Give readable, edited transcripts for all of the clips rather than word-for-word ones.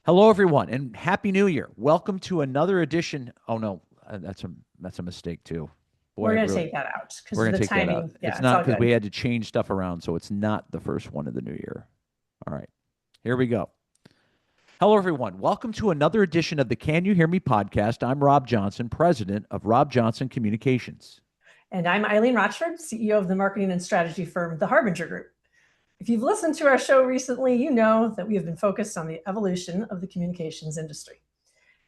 Hello, everyone, and Happy New Year. Welcome to another edition. Oh no, that's a mistake too. Boy, We're going to take that out because we're of gonna the take that out. timing. It's Yeah, it's not all because we good. had to change stuff around, so it's not the first one of the new year. All right, here we go. Hello, everyone. Welcome to another edition of the Can You Hear Me podcast. I'm Rob Johnson, president of Rob Johnson Communications. And I'm Eileen Rochford, CEO of the marketing and strategy firm, the Harbinger Group. If you've listened to our show recently, you know that we have been focused on the evolution of the communications industry.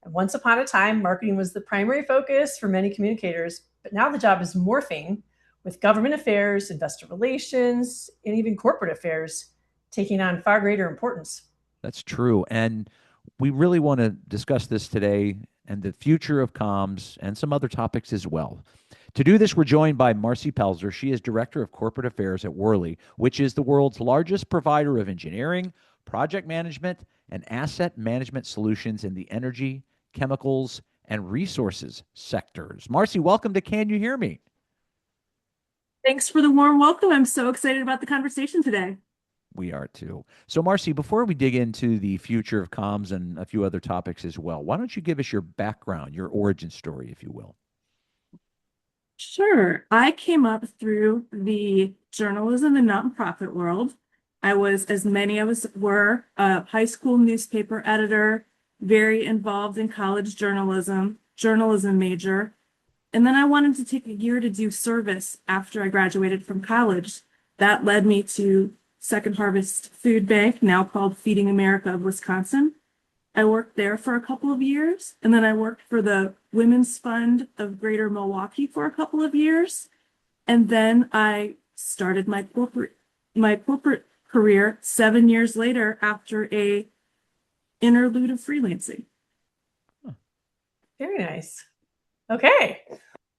And once upon a time, marketing was the primary focus for many communicators, but now the job is morphing with government affairs, investor relations, and even corporate affairs taking on far greater importance. That's true. And we really want to discuss this today and the future of comms and some other topics as well. To do this, we're joined by Marci Pelzer. She is Director of Corporate Affairs at Worley, which is the world's largest provider of engineering, project management, and asset management solutions in the energy, chemicals, and resources sectors. Marci, welcome to Can You Hear Me? Thanks for the warm welcome. I'm so excited about the conversation today. We are too. So, Marci, before we dig into the future of comms and a few other topics as well, why don't you give us your background, your origin story, if you will? Sure. I came up through the journalism and nonprofit world. I was, as many of us were, a high school newspaper editor, very involved in college journalism major. And then I wanted to take a year to do service after I graduated from college. That led me to Second Harvest Food Bank, now called Feeding America of Wisconsin. I worked there for a couple of years, and then I worked for the Women's Fund of Greater Milwaukee for a couple of years. And then I started my corporate career 7 years later after a interlude of freelancing. Very nice. Okay.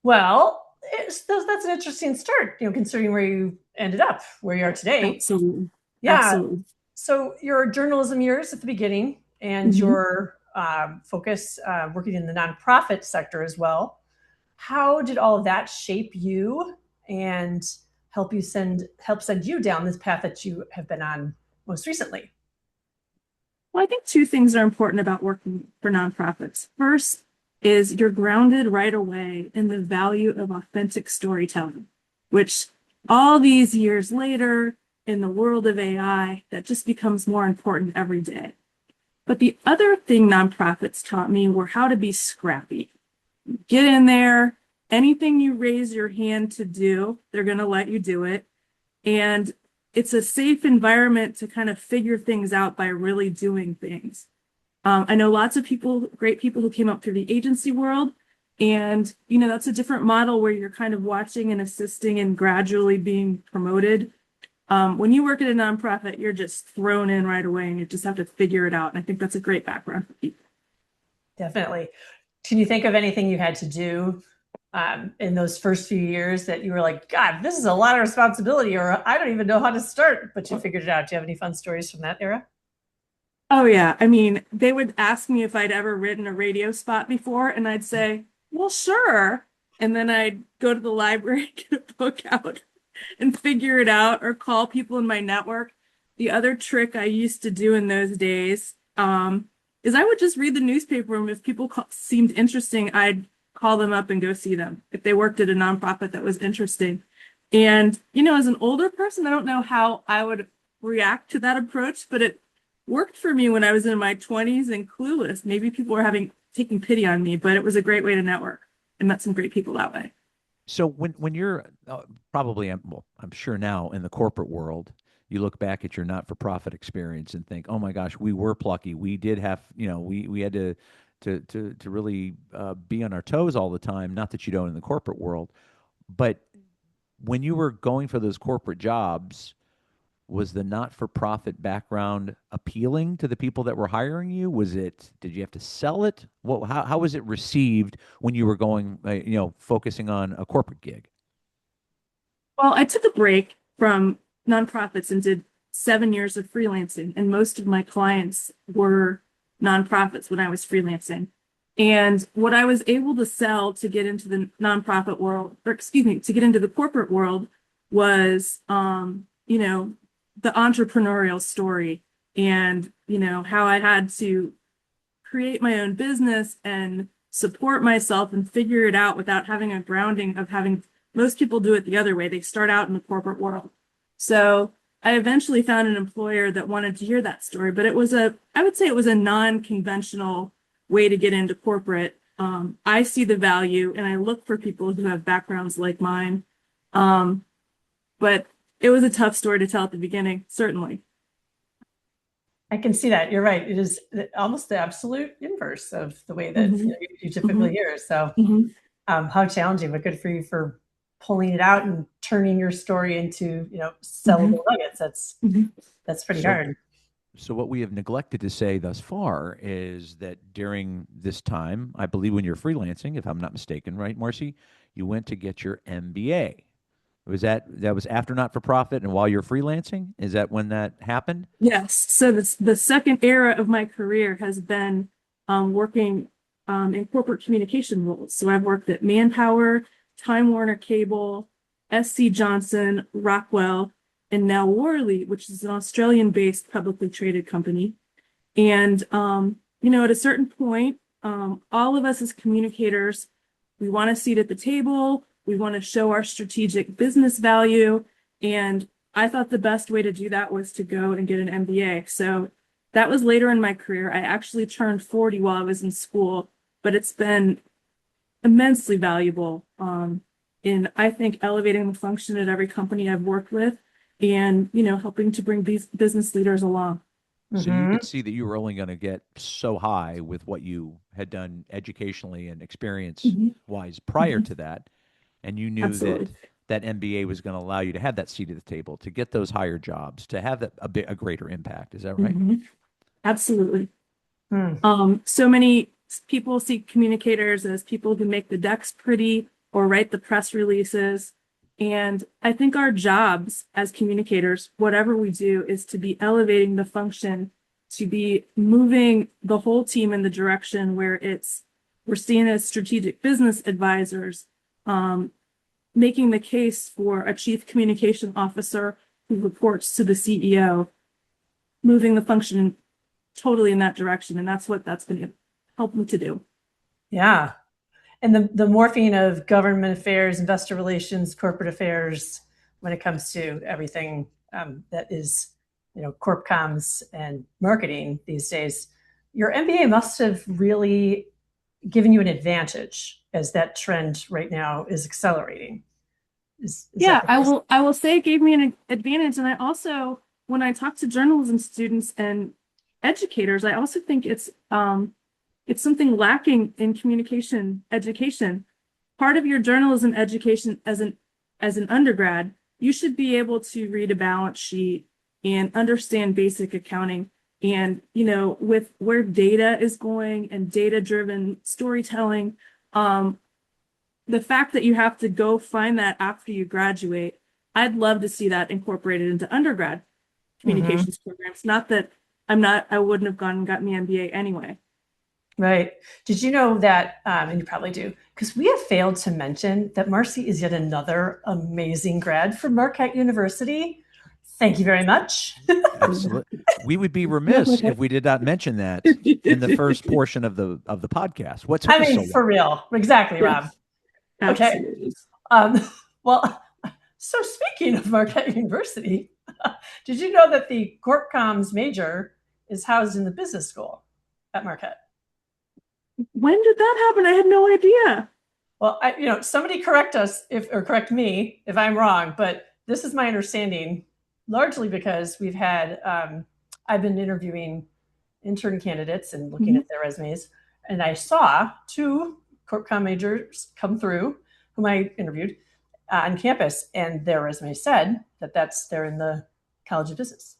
Well, that's an interesting start, considering where you ended up, where you are today. Absolutely. Yeah. Absolutely. So your journalism years at the beginning and your focus working in the nonprofit sector as well. How did all of that shape you and help send you down this path that you have been on most recently? Well, I think two things are important about working for nonprofits. First is you're grounded right away in the value of authentic storytelling, which all these years later in the world of AI, that just becomes more important every day. But the other thing nonprofits taught me were how to be scrappy. Get in there, anything you raise your hand to do, they're going to let you do it. And it's a safe environment to kind of figure things out by really doing things. I know lots of people, great people who came up through the agency world. And, that's a different model where you're kind of watching and assisting and gradually being promoted. When you work at a nonprofit, you're just thrown in right away and you just have to figure it out. And I think that's a great background for people. Definitely. Can you think of anything you had to do in those first few years that you were like, God, this is a lot of responsibility, or I don't even know how to start, but you figured it out? Do you have any fun stories from that era? Oh, yeah. I mean, they would ask me if I'd ever written a radio spot before, and I'd say, well, sure. And then I'd go to the library, get a book out, and figure it out, or call people in my network. The other trick I used to do in those days is I would just read the newspaper, and if people seemed interesting, I'd call them up and go see them if they worked at a nonprofit that was interesting. And, as an older person, I don't know how I would react to that approach, but it worked for me when I was in my 20s and clueless. Maybe people were taking pity on me, but it was a great way to network and met some great people that way. So when you're probably, well, I'm sure now in the corporate world, you look back at your not-for-profit experience and think, oh my gosh, we were plucky. We did have, we had to really be on our toes all the time. Not that you don't in the corporate world, but when you were going for those corporate jobs, was the not-for-profit background appealing to the people that were hiring you? Did you have to sell it? How was it received when you were going, focusing on a corporate gig? Well, I took a break from nonprofits and did 7 years of freelancing, and most of my clients were nonprofits when I was freelancing. And what I was able to sell to get into the nonprofit world, to get into the corporate world was, the entrepreneurial story and, how I had to create my own business and support myself and figure it out without having a grounding of having most people do it the other way. They start out in the corporate world. So I eventually found an employer that wanted to hear that story, but I would say it was a non-conventional way to get into corporate. I see the value and I look for people who have backgrounds like mine. But it was a tough story to tell at the beginning, certainly. I can see that. You're right. It is almost the absolute inverse of the way that you typically hear. So how challenging, but good for you for pulling it out and turning your story into, sellable nuggets. That's pretty hard. So what we have neglected to say thus far is that during this time, I believe when you're freelancing, if I'm not mistaken, right, Marci, you went to get your MBA. Was that was after not-for-profit and while you're freelancing? Is that when that happened? Yes. So the second era of my career has been working in corporate communication roles. So I've worked at Manpower, Time Warner Cable, SC Johnson, Rockwell, and now Worley, which is an Australian-based publicly traded company. And, at a certain point, all of us as communicators, we want a seat at the table. We want to show our strategic business value. And I thought the best way to do that was to go and get an MBA. So that was later in my career. I actually turned 40 while I was in school, but it's been immensely valuable in, I think, elevating the function at every company I've worked with and, helping to bring these business leaders along. So you could see that you were only going to get so high with what you had done educationally and experience-wise prior to that. And you knew that MBA was going to allow you to have that seat at the table, to get those higher jobs, to have that a greater impact. Is that right? Absolutely. So many people see communicators as people who make the decks pretty or write the press releases. And I think our jobs as communicators, whatever we do, is to be elevating the function, to be moving the whole team in the direction where we're seen as strategic business advisors, making the case for a chief communication officer who reports to the CEO, moving the function totally in that direction. And that's what that's going to help me to do. Yeah. And the morphing of government affairs, investor relations, corporate affairs, when it comes to everything that is, corp comms and marketing these days, your MBA must have really given you an advantage as that trend right now is accelerating. I will say it gave me an advantage. And I also, when I talk to journalism students and educators, I also think it's something lacking in communication education. Part of your journalism education as an undergrad, you should be able to read a balance sheet and understand basic accounting. And, with where data is going and data-driven storytelling, the fact that you have to go find that after you graduate, I'd love to see that incorporated into undergrad communications programs. Not that I wouldn't have gone and gotten the MBA anyway. Right. Did you know that, and you probably do, because we have failed to mention that Marci is yet another amazing grad from Marquette University. Thank you very much. Absolutely. We would be remiss if we did not mention that in the first portion of the podcast. What's for real. Exactly, Rob. Okay. Well, so speaking of Marquette University, did you know that the Corp Comms major is housed in the business school at Marquette? When did that happen? I had no idea. Well, somebody correct me if I'm wrong, but this is my understanding, largely because we've had, I've been interviewing intern candidates and looking at their resumes, and I saw 2 Corp Comm majors come through whom I interviewed on campus, and their resume said that they're in the College of Business.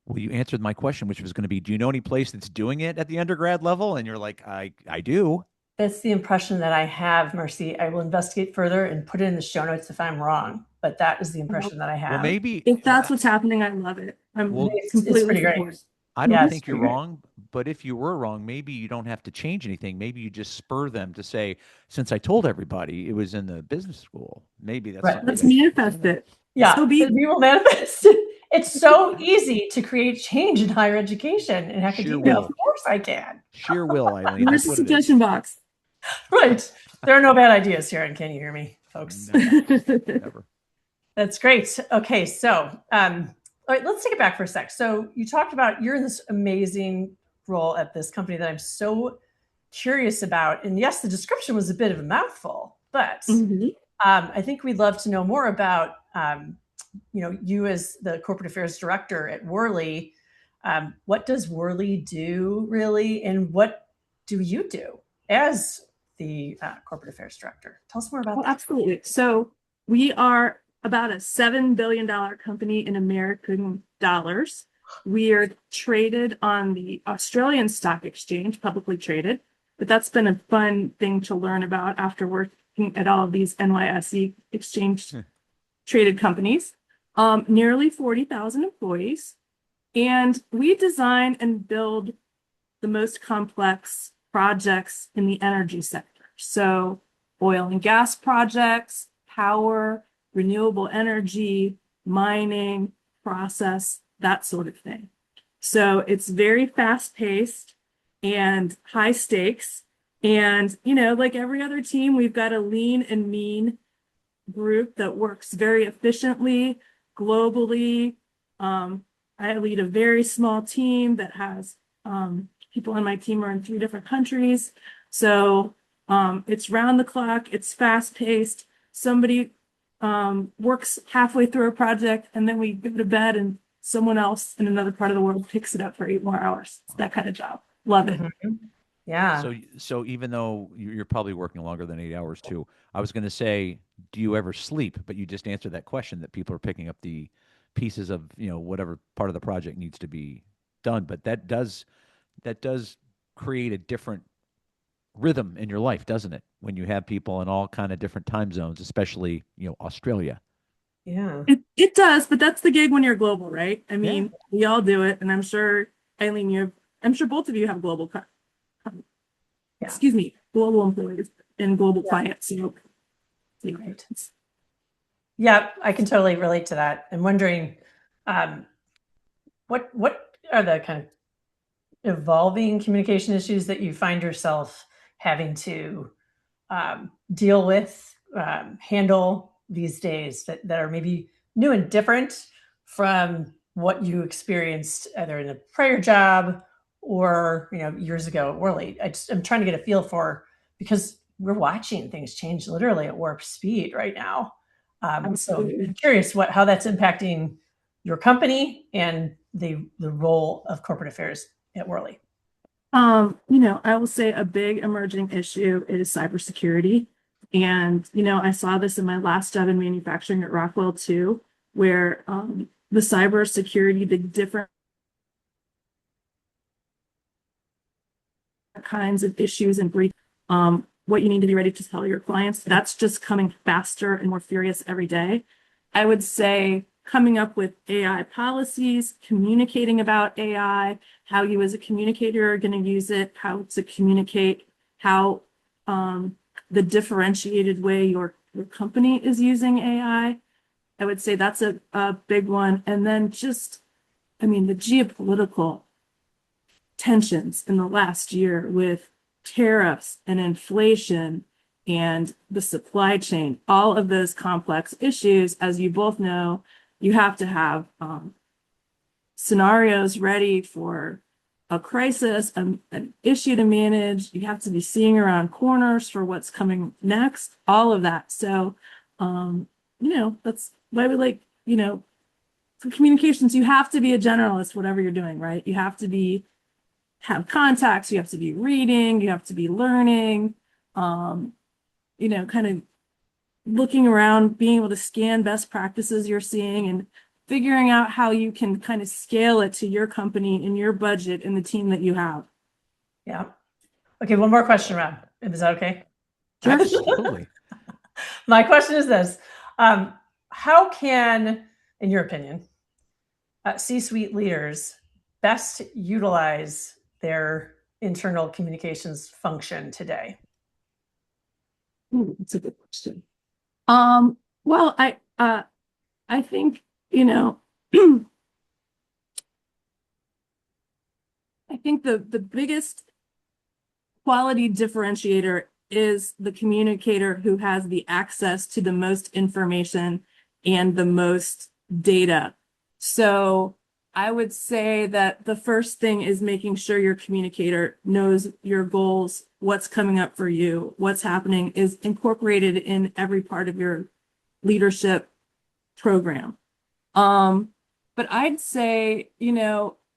Well, you answered my question, which was going to be, do you know any place that's doing it at the undergrad level? And you're like, I do. That's the impression that I have, Marci. I will investigate further and put it in the show notes if I'm wrong, but that is the impression that I have. Well, maybe if that's what's happening, I love it. It's pretty great. I don't think you're wrong, but if you were wrong, maybe you don't have to change anything. Maybe you just spur them to say, since I told everybody it was in the business school, maybe that's right. Let's manifest it. Yeah, we will manifest it. It's so easy to create change in higher education and academia. Of course I can. Sheer will, Eileen. Where's the suggestion box? Right. There are no bad ideas here. And can you hear me, folks? Never. That's great. Okay. So, all right, let's take it back for a sec. So you talked about you're in this amazing role at this company that I'm so curious about. And yes, the description was a bit of a mouthful, but I think we'd love to know more about, you as the corporate affairs director at Worley. What does Worley do really? And what do you do as the corporate affairs director? Tell us more about that. Absolutely. So we are about a $7 billion company in American dollars. We are traded on the Australian Stock Exchange, publicly traded, but that's been a fun thing to learn about after working at all of these NYSE exchange traded companies. Nearly 40,000 employees. And we design and build the most complex projects in the energy sector. So oil and gas projects, power, renewable energy, mining, process, that sort of thing. So it's very fast paced and high stakes. And, like every other team, we've got a lean and mean group that works very efficiently globally. I lead a very small team that has people on my team are in 3 different countries. So it's round the clock, it's fast paced. Somebody works halfway through a project and then we go to bed and someone else in another part of the world picks it up for 8 more hours. It's that kind of job. Love it. Yeah. So even though you're probably working longer than 8 hours too, I was going to say, do you ever sleep? But you just answered that question that people are picking up the pieces of, whatever part of the project needs to be done. But that does create a different rhythm in your life, doesn't it? When you have people in all kind of different time zones, especially, Australia. Yeah. It does, but that's the gig when you're global, right? I mean, we all do it. And I'm sure, Eileen, I'm sure both of you have global global employees and global clients. Right. Yeah, I can totally relate to that. I'm wondering, what are the kind of evolving communication issues that you find yourself having to deal with, handle these days that are maybe new and different from what you experienced either in a prior job or years ago at Worley? I'm trying to get a feel for, because we're watching things change literally at warp speed right now. So I'm curious how that's impacting your company and the role of corporate affairs at Worley. I will say a big emerging issue is cybersecurity. And, I saw this in my last job in manufacturing at Rockwell too, where the cybersecurity, the different kinds of issues and brief, what you need to be ready to tell your clients, that's just coming faster and more furious every day. I would say coming up with AI policies, communicating about AI, how you as a communicator are going to use it, how to communicate, how the differentiated way your company is using AI. I would say that's a big one. And then the geopolitical tensions in the last year with tariffs and inflation and the supply chain, all of those complex issues, as you both know, you have to have scenarios ready for a crisis, an issue to manage. You have to be seeing around corners for what's coming next, all of that. So, that's why we for communications, you have to be a generalist, whatever you're doing, right? You have to have contacts, you have to be reading, you have to be learning, kind of looking around, being able to scan best practices you're seeing and figuring out how you can kind of scale it to your company and your budget and the team that you have. Yeah. Okay, one more question, Rob. Is that okay? Absolutely. My question is this. How can, in your opinion, C-suite leaders best utilize their internal communications function today? Ooh, that's a good question. Well, I think, I think the biggest quality differentiator is the communicator who has the access to the most information and the most data. So I would say that the first thing is making sure your communicator knows your goals, what's coming up for you, what's happening is incorporated in every part of your leadership program. But I'd say,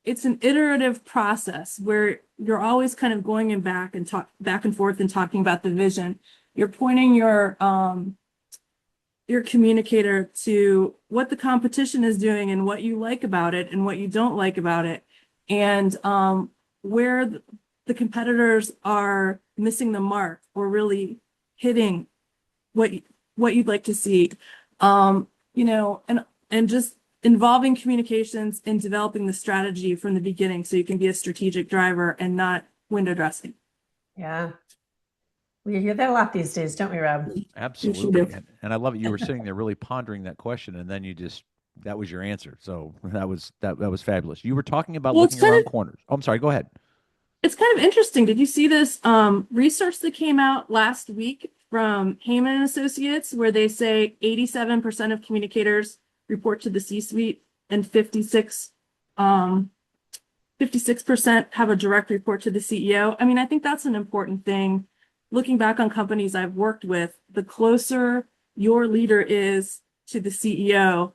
it's an iterative process where you're always kind of going in back and forth and talking about the vision. You're pointing your communicator to what the competition is doing and what you like about it and what you don't like about it, and where the competitors are missing the mark or really hitting what you'd like to see. And just involving communications and developing the strategy from the beginning so you can be a strategic driver and not window dressing. Yeah. We hear that a lot these days, don't we, Rob? Absolutely. And I love it. You were sitting there really pondering that question, and then that was your answer. So that was fabulous. You were talking about looking around corners. Oh, I'm sorry. Go ahead. It's kind of interesting. Did you see this research that came out last week from Heyman and Associates, where they say 87% of communicators report to the C-suite and 56% have a direct report to the CEO? I mean, I think that's an important thing. Looking back on companies I've worked with, the closer your leader is to the CEO,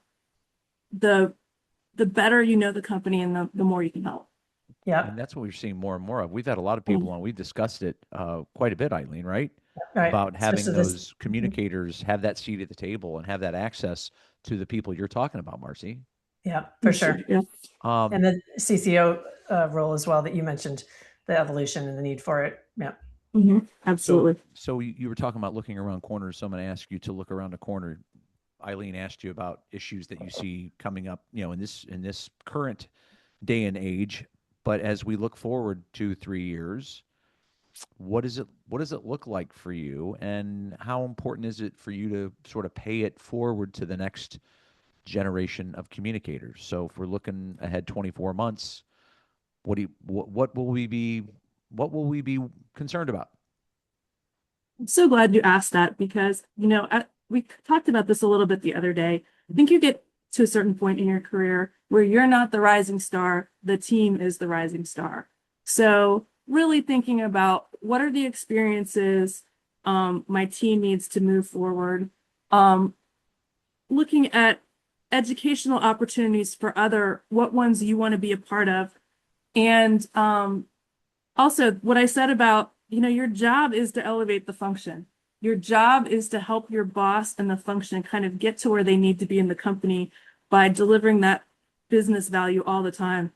the better you know the company and the more you can help. Yeah. And that's what we're seeing more and more of. We've had a lot of people on. We've discussed it quite a bit, Eileen, right? Right. About having those communicators have that seat at the table and have that access to the people you're talking about, Marci. Yeah, for sure. Yeah. And the CCO role as well that you mentioned, the evolution and the need for it. Yeah. Mm-hmm. Absolutely. So you were talking about looking around corners. So I'm going to ask you to look around a corner. Eileen asked you about issues that you see coming up, in this current day and age. But as we look forward 2-3 years, what does it look like for you, and how important is it for you to sort of pay it forward to the next generation of communicators? So if we're looking ahead 24 months, what will we be concerned about? I'm so glad you asked that because, we talked about this a little bit the other day. I think you get to a certain point in your career where you're not the rising star, the team is the rising star. So really thinking about what are the experiences my team needs to move forward, looking at educational opportunities for what ones you want to be a part of. And also what I said about, your job is to elevate the function. Your job is to help your boss and the function kind of get to where they need to be in the company by delivering that business value all the time.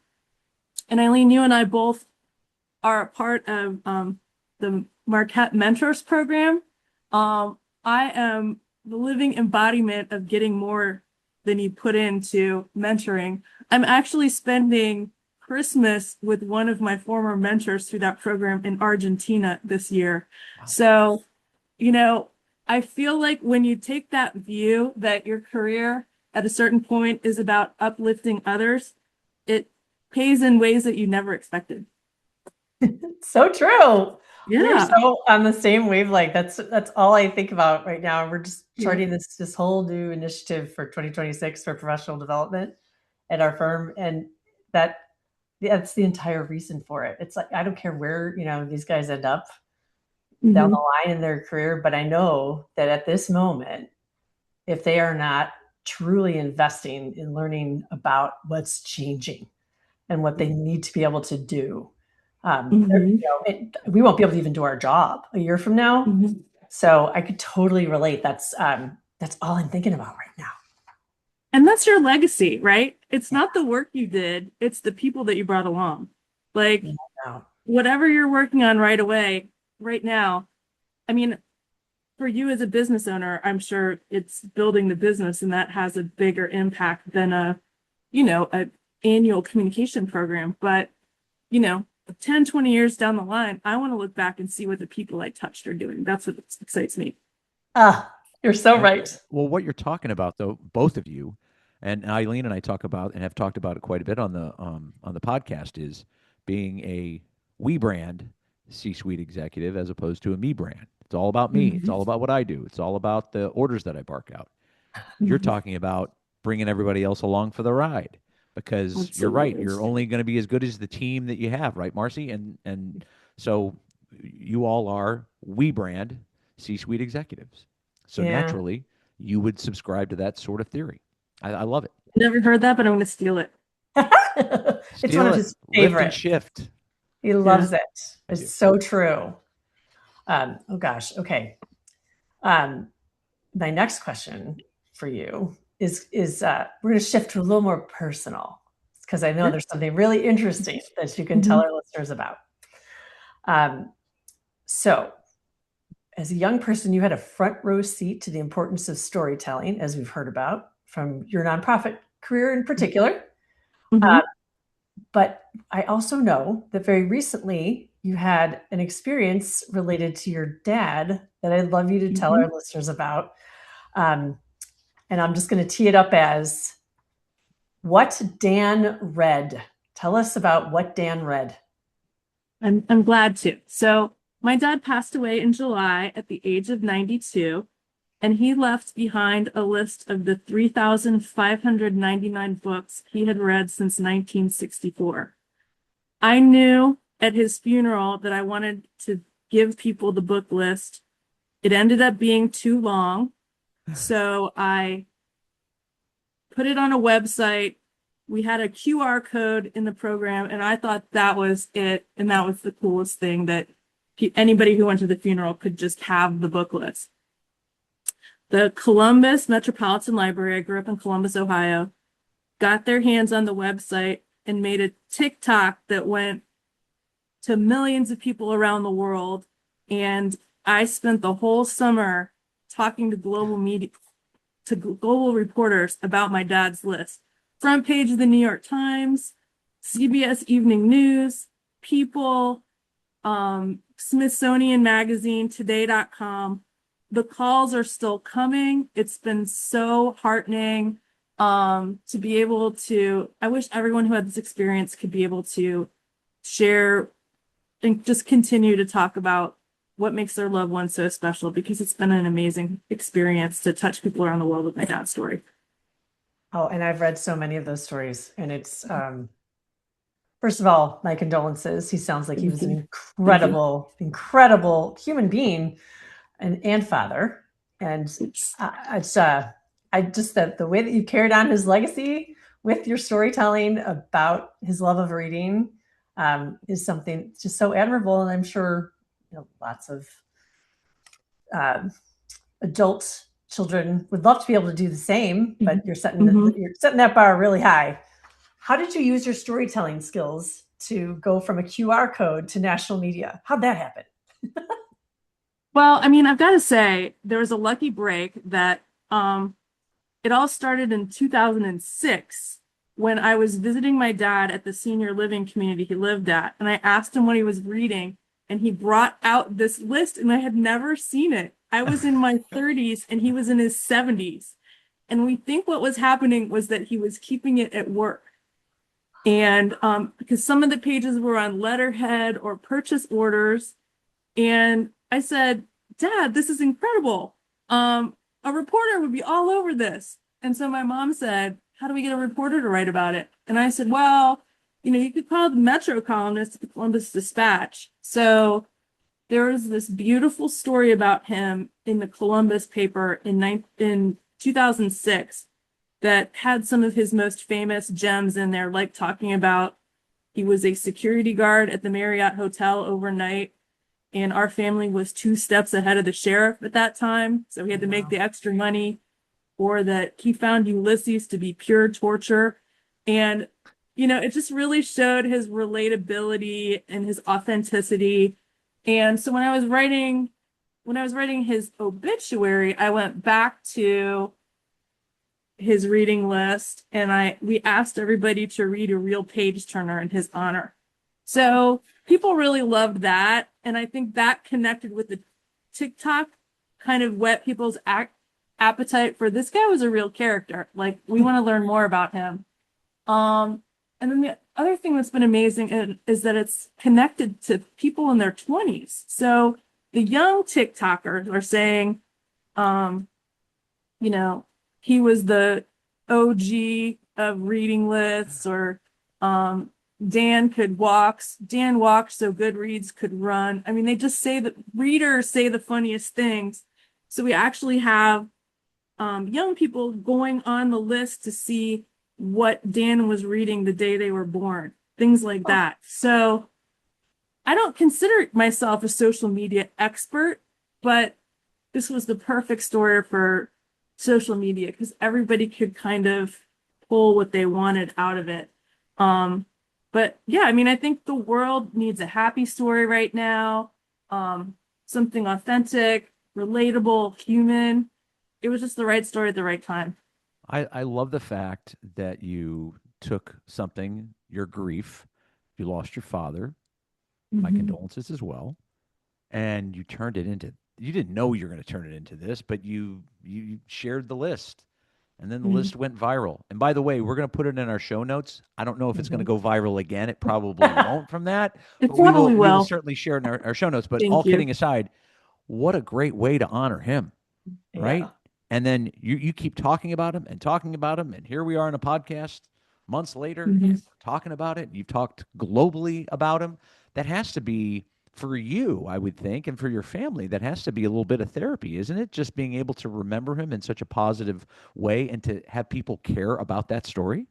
And Eileen, you and I both are a part of the Marquette Mentors program. I am the living embodiment of getting more than you put into mentoring. I'm actually spending Christmas with one of my former mentors through that program in Argentina this year. Wow. So, I feel like when you take that view that your career at a certain point is about uplifting others, it pays in ways that you never expected. So true. Yeah. We're so on the same wavelength. That's all I think about right now. We're just charting this whole new initiative for 2026 for professional development at our firm. And that's the entire reason for it. It's like, I don't care where, these guys end up down the line in their career, but I know that at this moment, if they are not truly investing in learning about what's changing and what they need to be able to do, we won't be able to even do our job a year from now. Mm-hmm. So I could totally relate. That's all I'm thinking about right now. And that's your legacy, right? It's not the work you did, it's the people that you brought along. Like whatever you're working on right now, I mean, for you as a business owner, I'm sure it's building the business, and that has a bigger impact than an annual communication program. But, 10, 20 years down the line, I want to look back and see what the people I touched are doing. That's what excites me. You're so right. Well, what you're talking about, though, both of you, and Eileen and I talk about and have talked about it quite a bit on the podcast, is being a we brand C-suite executive as opposed to a me brand. It's all about me. It's all about what I do. It's all about the orders that I bark out. You're talking about bringing everybody else along for the ride because you're right. You're only going to be as good as the team that you have, right, Marci? And so you all are we brand C-suite executives. So naturally, you would subscribe to that sort of theory. I love it. Never heard that, but I'm going to steal it. It's one of his Lift and favorite. shift. He loves it. It's so true. Oh gosh. Okay. My next question for you is we're going to shift to a little more personal because I know there's something really interesting that you can tell our listeners about. So as a young person, you had a front row seat to the importance of storytelling, as we've heard about from your nonprofit career in particular. But I also know that very recently you had an experience related to your dad that I'd love you to tell our listeners about. And I'm just going to tee it up as what Dan read. Tell us about what Dan read. I'm glad to. So my dad passed away in July at the age of 92, and he left behind a list of the 3,599 books he had read since 1964. I knew at his funeral that I wanted to give people the book list. It ended up being too long, so I put it on a website. We had a QR code in the program, and I thought that was it, and that was the coolest thing, that anybody who went to the funeral could just have the book list. The Columbus Metropolitan Library, I grew up in Columbus, Ohio, got their hands on the website and made a TikTok that went to millions of people around the world. And I spent the whole summer talking to global media, to global reporters about my dad's list. Front page of the New York Times, CBS Evening News, People, Smithsonian Magazine, Today.com. The calls are still coming. It's been so heartening to be able to, I wish everyone who had this experience could be able to share and just continue to talk about what makes their loved ones so special, because it's been an amazing experience to touch people around the world with my dad's story. Oh, and I've read so many of those stories, and it's, first of all, my condolences. He sounds like he was an incredible human being and father. And I just that the way that you carried on his legacy with your storytelling about his love of reading is something just so admirable. And I'm sure lots of adult children would love to be able to do the same, but you're setting that bar really high. How did you use your storytelling skills to go from a QR code to national media? How'd that happen? Well, I mean, I've got to say, there was a lucky break that it all started in 2006 when I was visiting my dad at the senior living community he lived at. And I asked him what he was reading, and he brought out this list, and I had never seen it. I was in my 30s and he was in his 70s. And we think what was happening was that he was keeping it at work. And because some of the pages were on letterhead or purchase orders. And I said, Dad, this is incredible. A reporter would be all over this. And so my mom said, how do we get a reporter to write about it? And I said, well, you could call the Metro columnist at the Columbus Dispatch. So there was this beautiful story about him in the Columbus paper in 2006 that had some of his most famous gems in there, like talking about he was a security guard at the Marriott Hotel overnight, and our family was 2 steps ahead of the sheriff at that time, so he had to make the extra money, or that he found Ulysses to be pure torture. And it just really showed his relatability and his authenticity. And so when I was writing his obituary, I went back to his reading list, and we asked everybody to read a real page turner in his honor. So people really loved that, and I think that connected with the TikTok, kind of whet people's appetite for this guy was a real character. Like, we want to learn more about him. And And then the other thing that's been amazing is that it's connected to people in their 20s. So the young TikTokers are saying, you know, he was the OG of reading lists, or Dan walked so Goodreads could run. I mean, they just say that readers say the funniest things. So we actually have young people going on the list to see what Dan was reading the day they were born, things like that. So I don't consider myself a social media expert, but this was the perfect story for social media because everybody could kind of pull what they wanted out of it. But yeah, I mean, I think the world needs a happy story right now, something authentic, relatable, human. It was just the right story at the right time. I love the fact that you took something, your grief, you lost your father, my condolences as well, and you turned it into, you didn't know you were going to turn it into this, but you shared the list. And then the list went viral. And by the way, we're going to put it in our show notes. I don't know if it's going to go viral again. It probably won't from that. It But probably we will will. certainly share it in our show notes. But all Thank you. kidding aside, what a great way to honor him, right? Yeah. And then you keep talking about him and talking about him. And here we are in a podcast months later talking about it. You've talked globally about him. That has to be, for you, I would think, and for your family, that has to be a little bit of therapy, isn't it? Just being able to remember him in such a positive way and to have people care about that story.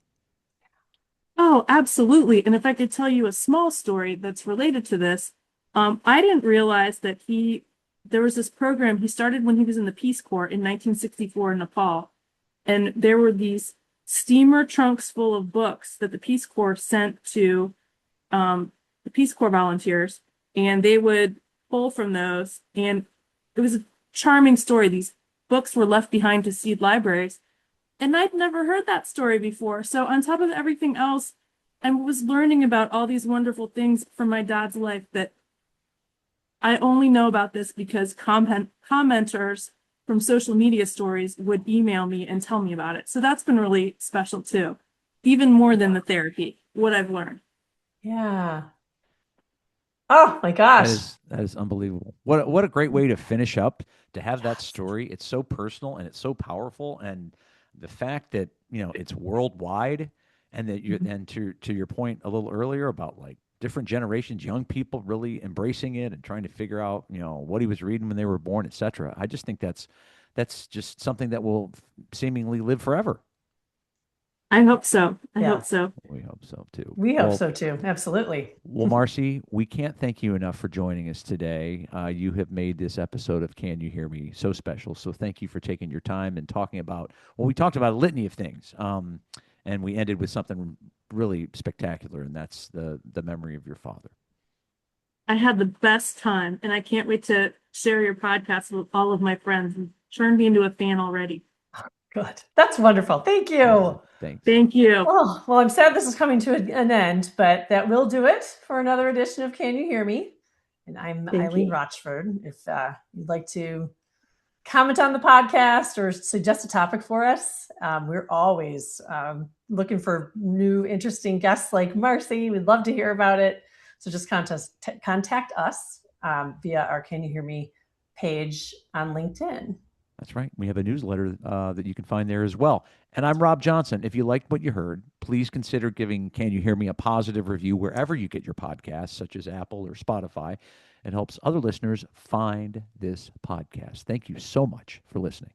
Oh, absolutely. And if I could tell you a small story that's related to this, I didn't realize that there was this program he started when he was in the Peace Corps in 1964 in Nepal. And there were these steamer trunks full of books that the Peace Corps sent to the Peace Corps volunteers, and they would pull from those. And it was a charming story. These books were left behind to seed libraries. And I'd never heard that story before. So on top of everything else, I was learning about all these wonderful things from my dad's life that I only know about this because commenters from social media stories would email me and tell me about it. So that's been really special too, even more than the therapy, what I've learned. Yeah. Oh my gosh. That is unbelievable. What a great way to finish up, to have that story. It's so personal and it's so powerful, and the fact that it's worldwide, and that and to your point a little earlier about like different generations, young people really embracing it and trying to figure out what he was reading when they were born, etc. I just think that's just something that will seemingly live forever. I hope so. I Yeah. hope so. We hope so too. We hope so too. Absolutely. Well, Marci, we can't thank you enough for joining us today. You have made this episode of Can You Hear Me so special. So thank you for taking your time and talking about, well, we talked about a litany of things. And we ended with something really spectacular, and that's the memory of your father. I had the best time, and I can't wait to share your podcast with all of my friends. You turned me into a fan already. Good. That's wonderful. Thank you. Thanks. Thank you. Oh, well, I'm sad this is coming to an end, but that will do it for another edition of Can You Hear Me? And I'm Eileen Rochford. If you'd like to comment on the podcast or suggest a topic for us, we're always looking for new, interesting guests like Marci. We'd love to hear about it. So just contact us via our Can You Hear Me page on LinkedIn. That's right. We have a newsletter that you can find there as well. And I'm Rob Johnson. If you liked what you heard, please consider giving Can You Hear Me a positive review wherever you get your podcasts, such as Apple or Spotify. It helps other listeners find this podcast. Thank you so much for listening.